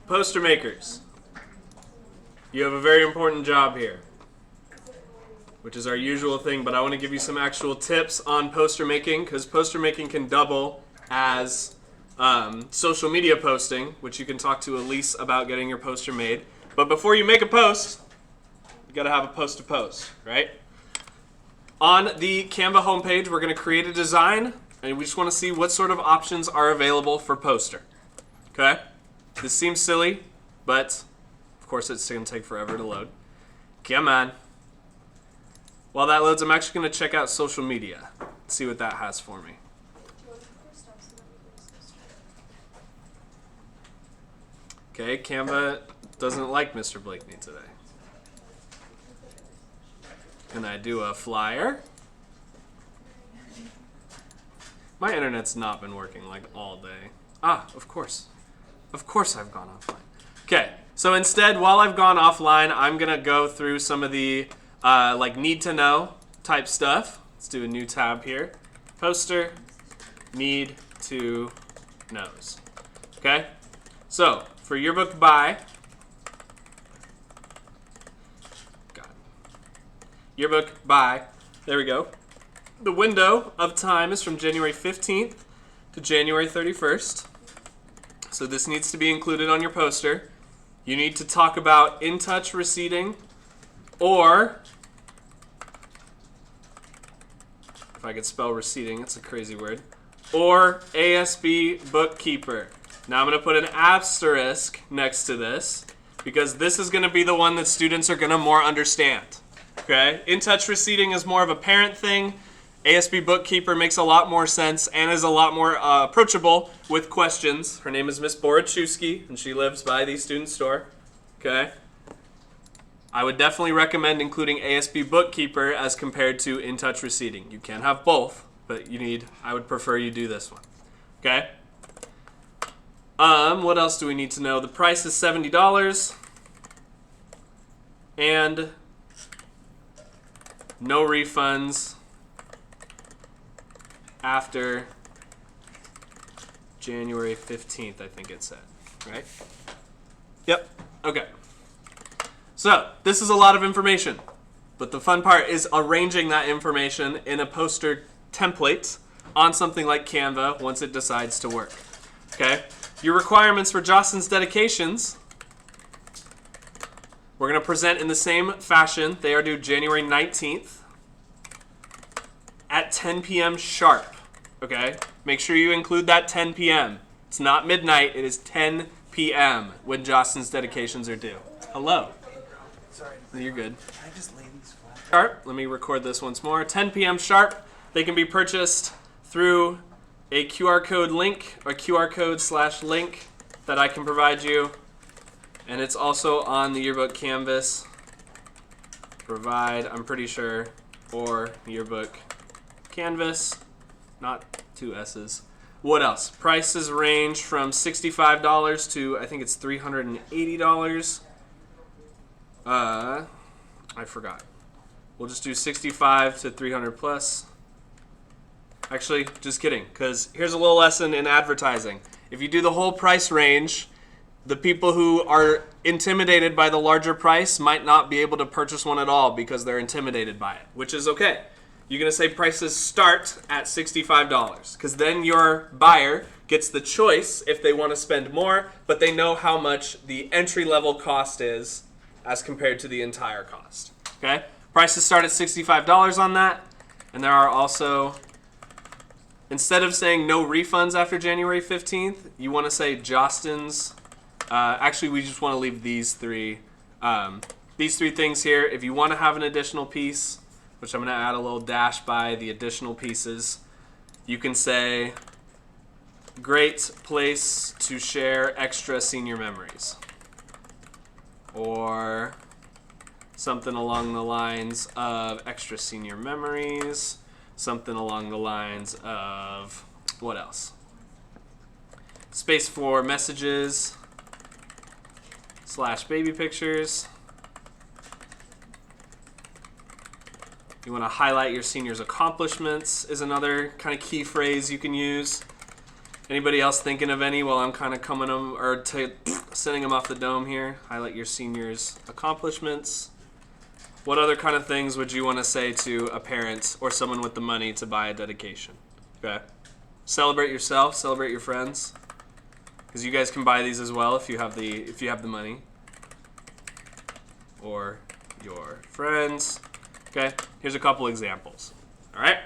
Poster makers, you have a very important job here, which is our usual thing, but I want to give you some actual tips on poster making, because poster making can double as social media posting, which you can talk to Elise about getting your poster made. But before you make a post, you got to have a post to post, right? On the Canva homepage, we're going to create a design, and we just want to see what sort of options are available for poster. Okay? This seems silly, but of course it's going to take forever to load. Come on. While that loads, I'm actually going to check out social media, see what that has for me. Okay, Canva doesn't like Mr. Blakeney today. Can I do a flyer? My internet's not been working like all day. Ah, of course. Of course I've gone offline. Okay, so instead, while I've gone offline, I'm going to go through some of the like need to know type stuff. Let's do a new tab here. Poster, need to knows. Okay, so for yearbook by, yearbook by, there we go. The window of time is from January 15th to January 31st. So this needs to be included on your poster. You need to talk about in-touch receipting, or, if I could spell receipting, it's a crazy word, or ASB bookkeeper. Now I'm going to put an asterisk next to this, because this is going to be the one that students are going to more understand. Okay? In-touch receipting is more of a parent thing. ASB bookkeeper makes a lot more sense and is a lot more approachable with questions. Her name is Miss Borachewski, and she lives by the student store. Okay? I would definitely recommend including ASB bookkeeper as compared to in-touch receipting. You can have both, but I would prefer you do this one. Okay? What else do we need to know? The price is $70. And no refunds after January 15th, I think it said, right? Yep, okay. So, this is a lot of information, but the fun part is arranging that information in a poster template on something like Canva once it decides to work, okay? Your requirements for Jostens dedications, we're going to present in the same fashion. They are due January 19th at 10 p.m. sharp. Okay? Make sure you include that 10 p.m. It's not midnight. It is 10 p.m. when Jostens dedications are due. Hello. Sorry. You're good. Can I just lay these flat? Sharp. Let me record this once more. 10 p.m. sharp. They can be purchased through a QR code link or QR code/link that I can provide you. And it's also on the yearbook canvas. Provide, I'm pretty sure, or yearbook canvas. Not two S's. What else? Prices range from $65 to, I think it's $380. I forgot. We'll just do 65 to 300 plus. Actually, just kidding, because here's a little lesson in advertising. If you do the whole price range, the people who are intimidated by the larger price might not be able to purchase one at all because they're intimidated by it, which is okay. You're going to say prices start at $65 because then your buyer gets the choice if they want to spend more, but they know how much the entry-level cost is as compared to the entire cost. Okay? Prices start at $65 on that, and there are also, instead of saying no refunds after January 15th, you want to say Jostens. Actually, we just want to leave these three things here. If you want to have an additional piece, which I'm going to add a little dash by the additional pieces, you can say, great place to share extra senior memories. Or something along the lines of extra senior memories, something along the lines of, what else? Space for messages / baby pictures. You want to highlight your seniors' accomplishments is another kind of key phrase you can use. Anybody else thinking of any while I'm kind of coming them or sending them off the dome here? Highlight your seniors' accomplishments. What other kind of things would you want to say to a parent or someone with the money to buy a dedication? Okay. Celebrate yourself. Celebrate your friends, because you guys can buy these as well if you have the money. Or your friends. Okay. Here's a couple examples. All right.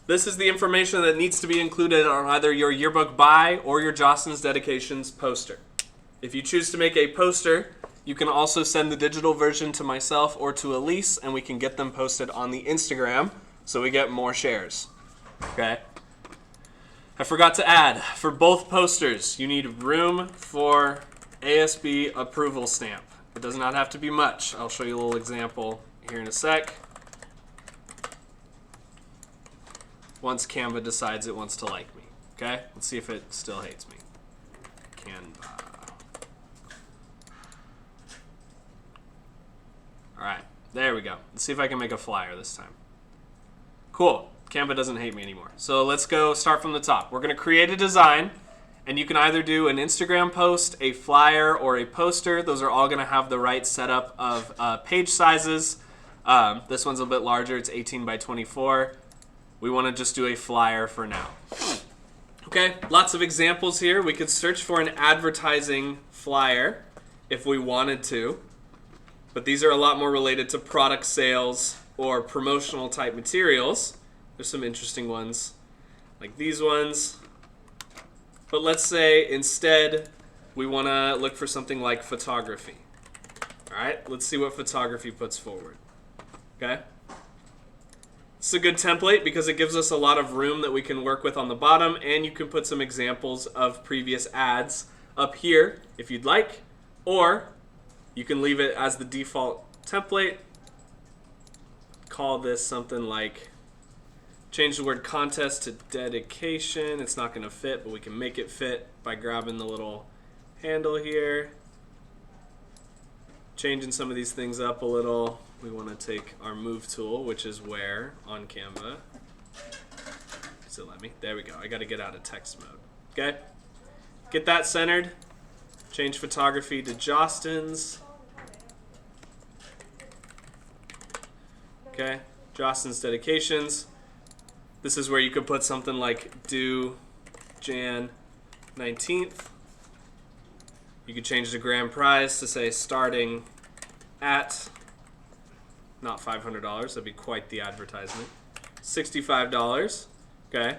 This is the information that needs to be included on either your yearbook buy or your Jostens Dedications poster. If you choose to make a poster, you can also send the digital version to myself or to Elise, and we can get them posted on the Instagram so we get more shares. Okay? I forgot to add, for both posters, you need room for ASB approval stamp. It does not have to be much. I'll show you a little example here in a sec. Once Canva decides it wants to like me. Okay? Let's see if it still hates me. Canva. Alright, there we go. Let's see if I can make a flyer this time. Cool. Canva doesn't hate me anymore. So let's go start from the top. We're going to create a design, and you can either do an Instagram post, a flyer, or a poster. Those are all going to have the right setup of page sizes. This one's a bit larger. It's 18 by 24. We want to just do a flyer for now. Okay, lots of examples here. We could search for an advertising flyer if we wanted to, but these are a lot more related to product sales or promotional type materials. There's some interesting ones like these ones. But let's say instead we want to look for something like photography. All right, let's see what photography puts forward. Okay. It's a good template because it gives us a lot of room that we can work with on the bottom, and you can put some examples of previous ads up here if you'd like, or you can leave it as the default template. Call this something like, change the word contest to dedication. It's not going to fit, but we can make it fit by grabbing the little handle here. Changing some of these things up a little. We want to take our move tool, which is where on Canva. Does it let me? There we go. I got to get out of text mode. Okay. Get that centered. Change photography to Jostens. Okay. Jostens Dedications. This is where you could put something like due Jan 19th. You could change the grand prize to say starting at, not $500, that'd be quite the advertisement, $65, okay?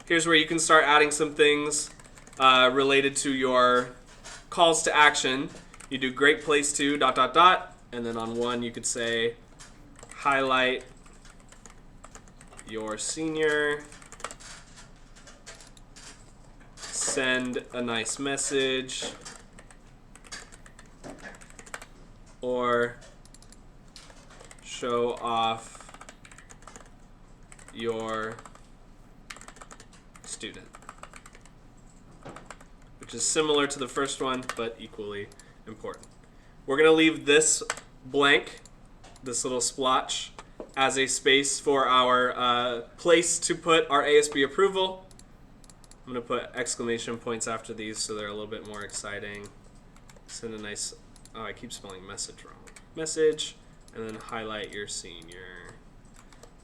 Here's where you can start adding some things related to your calls to action. You do great place to ... and then on one you could say highlight your senior, send a nice message, or show off your student, which is similar to the first one but equally important. We're going to leave this blank, this little splotch, as a space for our place to put our ASB approval. I'm going to put exclamation points after these so they're a little bit more exciting. Send a nice, oh, I keep spelling message wrong. Message, and then highlight your senior.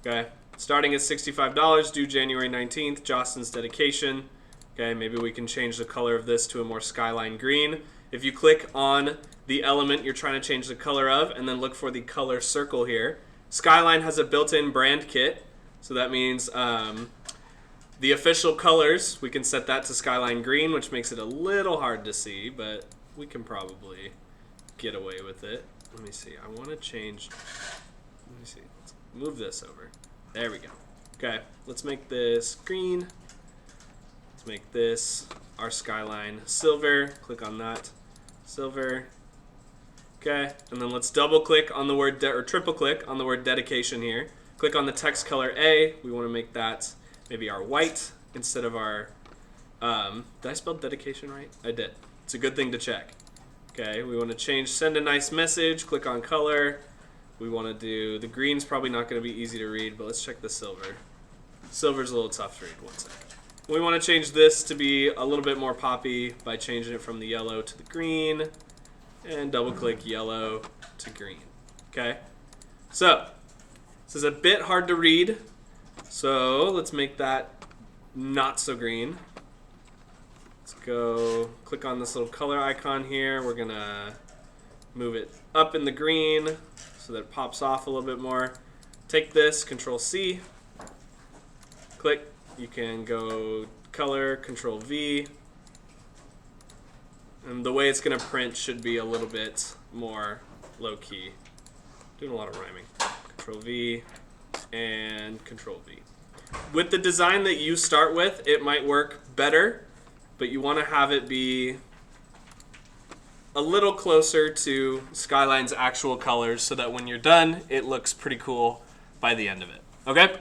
Okay, starting at $65, due January 19th, Jostens Dedication. Okay, maybe we can change the color of this to a more skyline green. If you click on the element you're trying to change the color of and then look for the color circle here, Skyline has a built-in brand kit, so that means the official colors, we can set that to Skyline Green, which makes it a little hard to see, but we can probably get away with it. Let me see. I want to change. Let me see. Let's move this over. There we go. Okay. Let's make this green. Let's make this our Skyline silver. Click on that. Silver. Okay. And then let's double click on the word, or triple click on the word dedication here. Click on the text color A. We want to make that maybe our white instead of our, did I spell dedication right? I did. It's a good thing to check. Okay, we want to change send a nice message, click on color. We want to do, the green's probably not going to be easy to read, but let's check the silver. Silver's a little tough to read. One second. We want to change this to be a little bit more poppy by changing it from the yellow to the green, and double click yellow to green. Okay? So, this is a bit hard to read, so let's make that not so green. Let's go click on this little color icon here. We're going to move it up in the green so that it pops off a little bit more. Take this, Control C, click. You can go color, Control V. And the way it's going to print should be a little bit more low key. Doing a lot of rhyming. Control V and Control V. With the design that you start with, it might work better, but you want to have it be a little closer to Skyline's actual colors so that when you're done, it looks pretty cool by the end of it. Okay?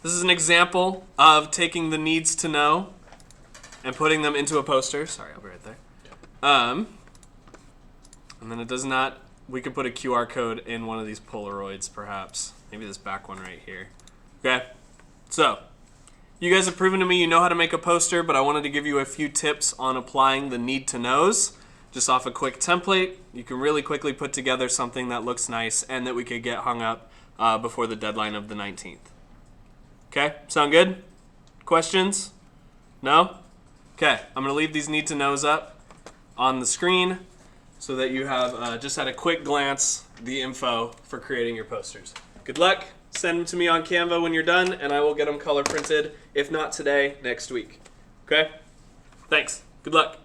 This is an example of taking the needs to know and putting them into a poster. Sorry, I'll be right there. And then it does not, we could put a QR code in one of these Polaroids perhaps. Maybe this back one right here. Okay, so you guys have proven to me you know how to make a poster, but I wanted to give you a few tips on applying the need to knows. Just off a quick template, you can really quickly put together something that looks nice and that we could get hung up before the deadline of the 19th. Okay, sound good? Questions? No? Okay, I'm going to leave these need to knows up on the screen so that you have just at a quick glance the info for creating your posters. Good luck. Send them to me on Canva when you're done, and I will get them color printed. If not today, next week. Okay? Thanks. Good luck.